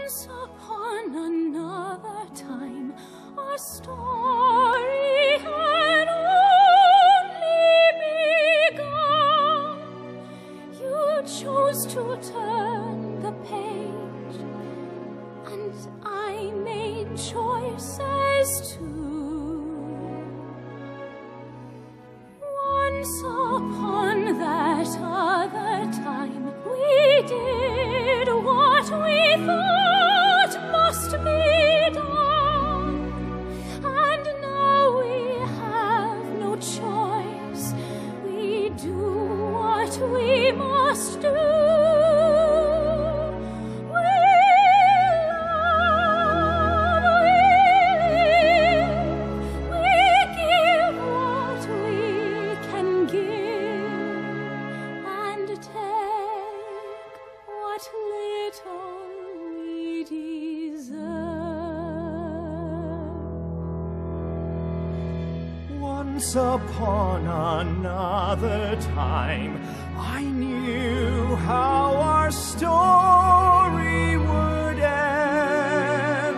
Once upon another time, our story had only begun. You chose to turn the page, and I made choices too. Once upon that other time, we did what we thought must be done, and now we have no choice. We do what we must do. Once upon another time, I knew how our story would end,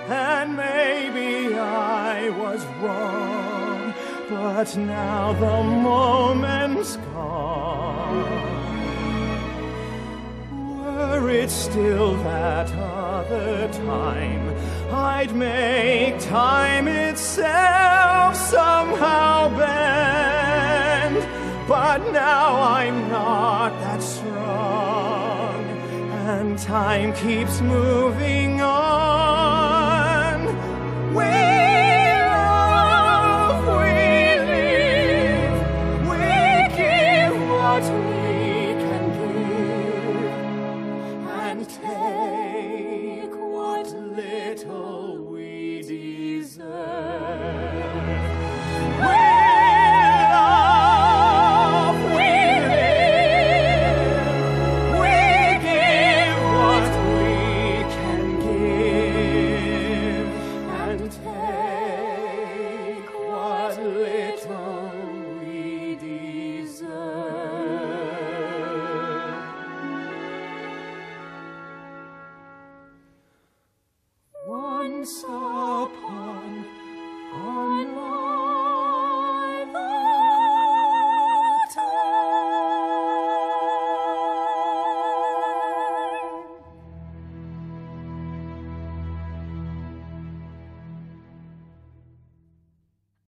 and maybe I was wrong, but now the moment's gone. Were it still that other time, I'd make time itself somehow bend, but now I'm not that strong, and time keeps moving on. We love, we live, we give what we can give, and take what little we deserve. Once